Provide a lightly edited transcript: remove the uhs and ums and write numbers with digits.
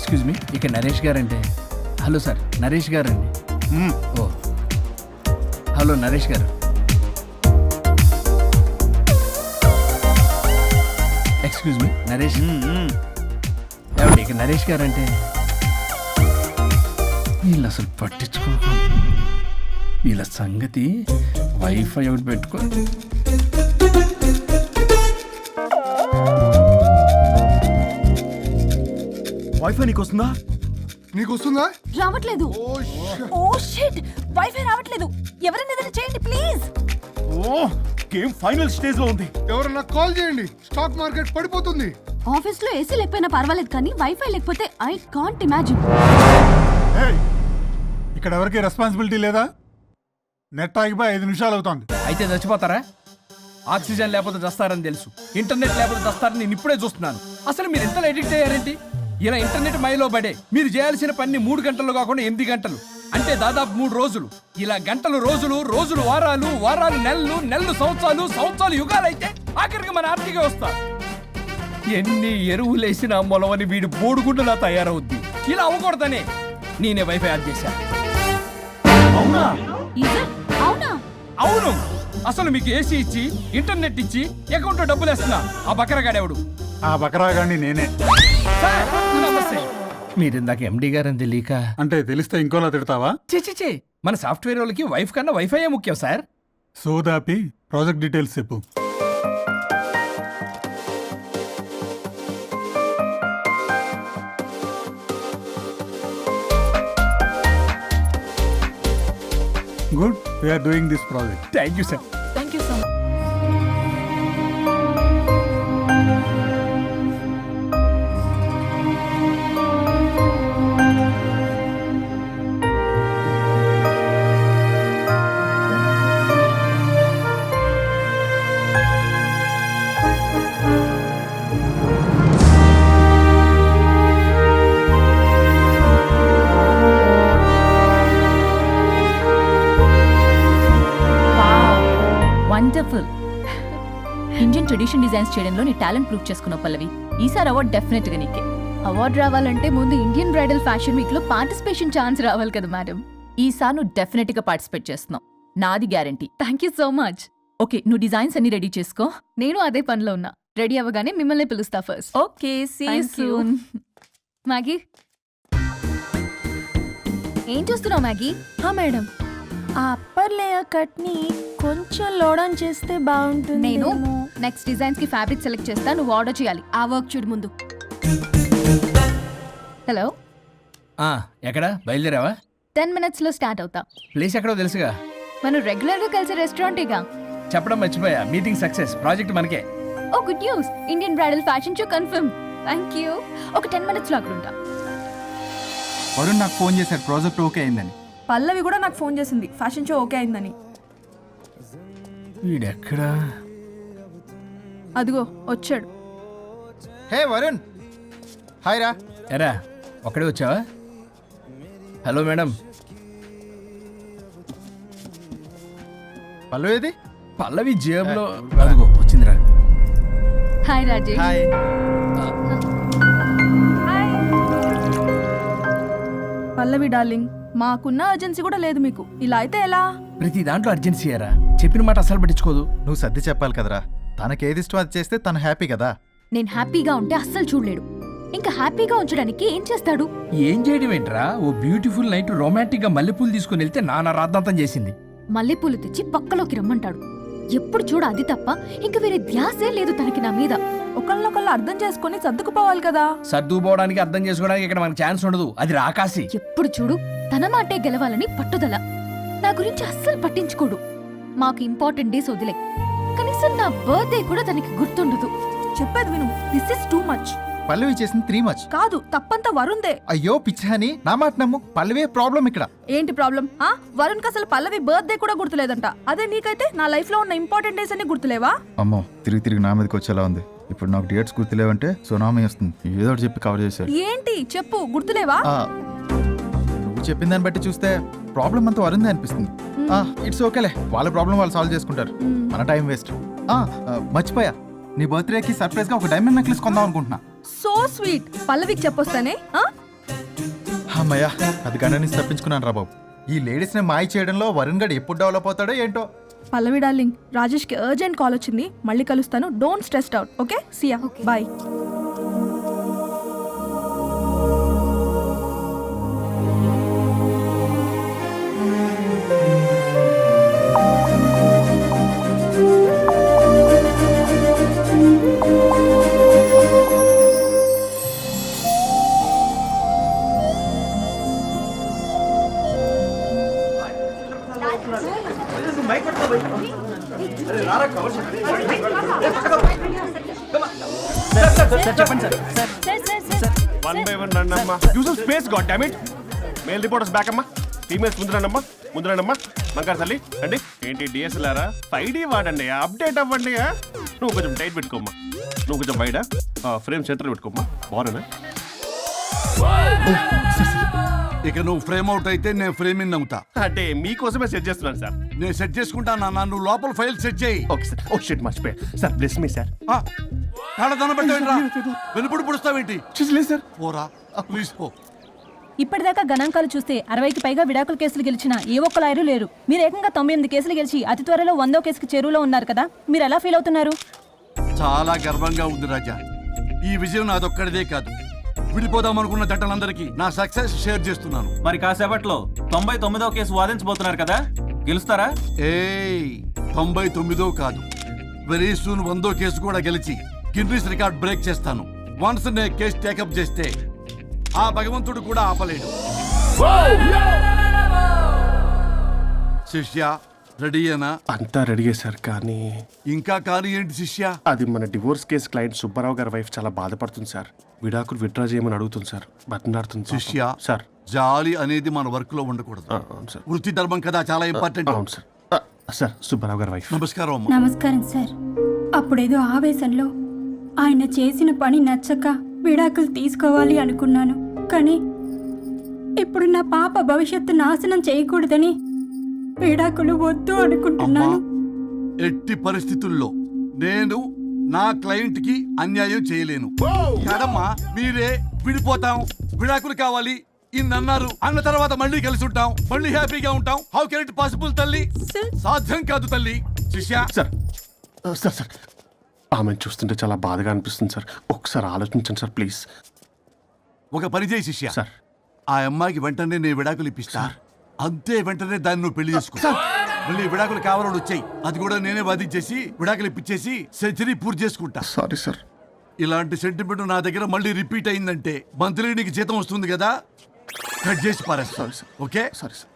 Excuse me, ఇక్కడ Naresh guarantee. Hello sir, Naresh గారండి. ఓ hello Naresh గారు. Excuse me, Naresh. ఏమండి ఇక నరేష్ గారంటే. వీళ్ళు అసలు పట్టించుకోక వీళ్ళ సంగతి. వైఫై ఒకటి పెట్టుకో. వైఫై నీకు వస్తుందా? నీకు వస్తుందా? రావట్లేదు. ఓ షిట్, వైఫై రావట్లేదు. ఎవరైనా ఏదైనా చేయండి ప్లీజ్. ఓ గేమ్ ఫైనల్ స్టేజ్ లో ఉంది. ఎవరన్నా కాల్ చేయండి, స్టాక్ మార్కెట్ పడిపోతుంది. ఆఫీస్ లో ఏసీ లేకపోయినా పర్వాలేదు కానీ వైఫై లేకపోతే ఐ కాంట్ ఇమాజిన్. ఇక్కడ ఎవరికి రెస్పాన్సిబిలిటీ లేదా? నెట్ ఆగిపోయి 5 నిమిషాలు అవుతోంది. అయితే చచ్చిపోతారా? ఆక్సిజన్ లేకపోతే చస్తారని తెలుసు, ఇంటర్నెట్ లేకపోతే చస్తారని నేను ఇప్పుడే చూస్తున్నాను. అసలు మీరు ఎంత ఎడిక్ట్ అయ్యారేంటి? ఇలా ఇంటర్నెట్ మైలో పడే మీరు చేయాల్సిన పని 3 గంటలు కాకుండా 8 గంటలు, అంటే దాదాపు 3 రోజులు. ఇలా గంటలు రోజులు, రోజులు వారాలు, వారాలు నెలలు, నెలలు సంవత్సరాలు, సంవత్సరాలు యుగాలు అయితే ఆఖరికి మన ఆర్థిక వ్యవస్థ ఎన్ని ఎరువులేసినా మొలవని వీడు బోడుగుండులా తయారవుద్ది. ఇలా అవ్వకూడదనే నేనే వైఫై ఆన్ చేశాను. అవునా? అవునా? అవును. అసలు మీకు ఏసీ ఇచ్చి ఇంటర్నెట్ ఇచ్చి అకౌంట్ లో డబ్బులు వేస్తున్నా ఆ బకరగాడెవడు? ఆ బకరాగాన్ని నేనే. మీరు ఇందాక ఎండి గారని తెలియక. అంటే తెలిస్తే ఇంకోలా తిడతావా? చే మన సాఫ్ట్వేర్ వాళ్ళకి వైఫ్ కన్నా వైఫై ముఖ్యం సార్. సోదాపి ప్రాజెక్ట్ డీటెయిల్స్ చెప్పు. Good, we're doing this project. Thank you sir. Thank you so much. Wonderful. Indian tradition designs చేయడంలో నీ టాలెంట్ ప్రూవ్ చేసుకున్నావు పల్లవి. ఈసారి అవార్డ్ డెఫినెట్ గా నీకే. అవార్డు రావాలంటే ముందు ఇండియన్ బ్రైడల్ ఫ్యాషన్ వీక్ లో పార్టిసిపేషన్ ఛాన్స్ రావాలి కదా మేడం. ఈసారి నువ్వు డెఫినెట్ గా పార్టిసిపేట్ చేస్తున్నావు, నాది guarantee. Thank you so much. Okay, నువ్వు డిజైన్స్ అన్ని రెడీ చేసుకో. నేను అదే పనిలో ఉన్నా. రెడీ అవ్వగానే మిమ్మల్ని పిలుస్తా first. Okay, see you Thank you. Soon. Maggie, ఏం చూస్తున్నావు మ్యాగీ? మేడం, ఆ అప్పర్ లేయర్ కట్ ని కొంచెం లోడన్ చేస్తే బాగుంటుంది. నేను నెక్స్ట్ డిజైన్స్ కి ఫ్యాబ్రిక్ సెలెక్ట్ చేస్తా, నువ్వు ఆర్డర్ చేయాలి. ఆ వర్క్ చూడు ముందు. హలో, ఎక్కడ బయలుదేరావా? 10 minutes లో స్టార్ట్ అవుతా. ప్లేస్ ఎక్కడో తెలుసుగా. మనం రెగ్యులర్ గా కలిసే రెస్టారెంటేగా. చెప్పడం మర్చిపోయా, మీటింగ్ సక్సెస్, ప్రాజెక్ట్ మనకే. ఓ good news, Indian bridal fashion show confirm. Thank you. ఒక 10 minutes లో అక్కడ ఉంటా. వరుణ్ నాకు ఫోన్ చేశాడు, ప్రాజెక్ట్ ఓకే అయిందని. పల్లవి కూడా నాకు ఫోన్ చేసింది, ఫ్యాషన్ షో ఓకే అయిందని. వీడెక్కడా? అదిగో వచ్చాడు. హే వరుణ్, హాయ్ రా. ఎరా ఒక్కడే వచ్చావా? Hello madam. పల్లవి ఏది? పల్లవి జేబులో. అదిగో వచ్చిందిరా. హాయ్ రాజేష్. హాయ్. పల్లవి డార్లింగ్, మాకున్న అర్జెన్సీ కూడా లేదు మీకు. ఇలా అయితే ఎలా? ప్రతి దాంట్లో అర్జెన్సీ అరా. చెప్పిన మాట అసలు పట్టించుకోదు. నువ్వు సర్ది చెప్పాలి కదరా. తనకేది ఇష్టం అది చేస్తే తను హ్యాపీ కదా. నేను హ్యాపీగా ఉంటే అస్సలు చూడలేడు. ఇంకా హ్యాపీగా ఉంచడానికి ఏం చేస్తాడు? ఏం చేయడం ఏంట్రా? ఓ బ్యూటిఫుల్ నైట్ రొమాంటిక్ గా మల్లెపూలు తీసుకుని వెళ్తే నాన్న రాద్దాంతం చేసింది. మల్లెపూలు తెచ్చి పక్కలోకి రమ్మంటాడు. ఎప్పుడు చూడ అది తప్ప ఇంక వేరే ధ్యాసే లేదు తనకి నా మీద. ఒకళ్ళనొకళ్ళు అర్థం చేసుకుని సర్దుకుపోవాలి కదా. సర్దుకుపోవడానికి అర్థం చేసుకోవడానికి ఇక్కడ మనకు ఛాన్స్ ఉండదు. అది రాకాసి. ఎప్పుడు చూడు తన మాటే గెలవాలని పట్టుదల. నా గురించి అస్సలు పట్టించుకోడు. మాకు ఇంపార్టెంట్ డేస్ వదిలే, కనీసం నా బర్త్డే కూడా తనకి గుర్తుండదు. చెప్పేది విను, దిస్ ఇస్ టూ మచ్. పల్లవి చేసింది 3 much. కాదు, తప్పంతా వరుణ్దే. అయ్యో పిచ్చాని, నా మాట నమ్ము. పల్లవే ప్రాబ్లం ఇక్కడ. ఏంటి ప్రాబ్లం? వరుణ్ కి అసలు పల్లవి బర్త్డే కూడా గుర్తులేదంట. అదే నీకైతే నా లైఫ్ లో ఉన్న ఇంపార్టెంట్ డేస్ అన్ని గుర్తులేవా? అమ్మో, తిరిగి నా మీదకి వచ్చేలా ఉంది. ఇప్పుడు నాకు డేట్స్ గుర్తులేవంటే సునామీ వస్తుంది. ఏదో ఒకటి చెప్పి కవర్ చేశాడు. ఏంటి చెప్పు, గుర్తులేవా? నువ్వు చెప్పిన దాన్ని బట్టి చూస్తే ప్రాబ్లం అంతా వరుందే అనిపిస్తుంది. ఇట్స్ ఓకేలే, వాళ్ళ ప్రాబ్లం వాళ్ళు సాల్వ్ చేసుకుంటారు. మన టైం వేస్ట్. మర్చిపోయా, నీ బర్త్డేకి సర్ప్రైజ్ గా ఒక డైమండ్ నెక్లెస్ కొందాం అనుకుంటున్నా. So sweet. పల్లవికి చెప్పొస్తానే. అమ్మయ్యా అది గంట నుంచి తప్పించుకున్నాను రా బాబు. ఈ లేడీస్ని మాయ చేయడంలో వరుణ్ గడ్ ఎప్పుడు డెవలప్ అవుతాడో ఏంటో. పల్లవి డార్లింగ్, రాజేష్కి అర్జెంట్ కాల్ వచ్చింది, మళ్ళీ కలుస్తాను. Don't stress out. Okay, see ya, bye. One by one రండి అమ్మా. Use space god damn it. Male reporters back అమ్మా. ఫీమేల్స్ ముందు రండి అమ్మా. మంకారు తల్లి అండి. ఏంటి డిఎస్ఎల్ఆరా 5D వాడండి, అప్డేట్ అవ్వండి. నువ్వు కొంచెం టైట్ పెట్టుకోమ్మా. నువ్వు కొంచెం వైడా ఫ్రేమ్ సెంటర్ పెట్టుకోమ్మా. బాగున్నా? ఇక నువ్వు ఫ్రేమ్ అవుట్ అయితే నేను ఫ్రేమ్ ఇన్ అవుతా. అంటే మీకోసమే సెట్ చేస్తున్నాను సార్. నేను సెట్ చేసుకుంటాను నాన్న, నువ్వు లోపల ఫైల్ సెట్ చేయి. Okay sir. ఓ షిట్ మర్చిపోయా సార్. Bless me sir. వెనుపుడు పుడుస్తావేంటి? లేదు సార్. పోరా ప్లీజ్ పో. ఇప్పటిదాకా గణాంకాలు చూస్తే 60కి పైగా విడాకుల కేసులు గెలిచిన ఏ ఒక్క లాయరు లేరు. మీరు ఏకంగా 98 కేసులు గెలిచి అతి త్వరలో 100వ కేసుకి చెరువులో ఉన్నారు కదా, మీరు ఎలా ఫీల్ అవుతున్నారు? చాలా గర్వంగా ఉంది రాజా. ఈ విజయం నాదొక్కడిదే కాదు, విడిపోదాం అనుకున్న జంటలందరికీ నా సక్సెస్ షేర్ చేస్తున్నాను. మరి కాసేపట్లో 99వ కేసు వాదించబోతున్నారు కదా, గెలుస్తారా? ఏయ్ 99 కాదు, వెరీ సూన్ 100వ కేసు కూడా గెలిచి గిన్నిస్ రికార్డ్ బ్రేక్ చేస్తాను. వన్స్ నే కేసు టేకప్ చేస్తే ఆ భగవంతుడు కూడా ఆపలేడు. శిష్య రెడీయేనా? అంతా రెడీ సార్. కానీ ఇంకా కానీ ఏంటి శిష్య? అది మన డివోర్స్ కేసు క్లయింట్ సుబ్బారావు గారి వైఫ్ చాలా బాధపడుతుంది సార్. విడాకులు విత్డ్రా చేయమని అడుగుతుంది సార్. బతినాడుతుంది శిష్య సార్. జాలి అనేది మన వర్క్ లో ఉండకూడదు. అవును సార్. వృత్తి ధర్మం కదా, చాలా ఇంపార్టెంట్. అవును సార్. సార్ సుబ్బారావు గారి వైఫ్. నమస్కారం అమ్మా. నమస్కారం సార్. అప్పుడేదో ఆవేశంలో ఆయన చేసిన పని నచ్చక విడాకులు తీసుకోవాలి అనుకున్నాను. కానీ ఇప్పుడు నా పాప భవిష్యత్తు నాశనం చేయకూడదని విడాకులు వద్దు అనుకుంటున్నాను. ఎట్టి పరిస్థితుల్లో నేను నా క్లయింట్ కి అన్యాయం చేయలేను. కదమ్మా, మీరే విడిపోతాం, విడాకులు కావాలి ఇన్నన్నారు అన్న తర్వాత మళ్ళీ కలిసి ఉంటాం, మళ్ళీ హ్యాపీగా ఉంటాం. హౌ కెన్ ఇట్ పాసిబుల్ తల్లి? సాధ్యం కాదు తల్లి. శిష్య సార్ సార్ సార్ ఆమెను చూస్తుంటే చాలా బాధగా అనిపిస్తుంది సార్. ఒకసారి ఆలోచించండి సార్ ప్లీజ్. ఒక పని చేయి శిష్య, సార్ ఆ అమ్మాయికి వెంటనే నేను విడాకులు ఇప్పిస్తా. అంతే, వెంటనే దాన్ని నువ్వు పెళ్లి చేసుకో. మళ్ళీ విడాకులు కావాలని వచ్చాయి, అది కూడా నేనే వాదించేసి విడాకులు ఇప్పించేసి సెంచరీ పూర్తి చేసుకుంటా. Sorry sir. ఇలాంటి సెంటిమెంట్ నా దగ్గర మళ్ళీ రిపీట్ అయిందంటే మంత్లీ నీకు జీతం వస్తుంది కదా, కట్ చేసి పారేస్తా. Okay sorry sir.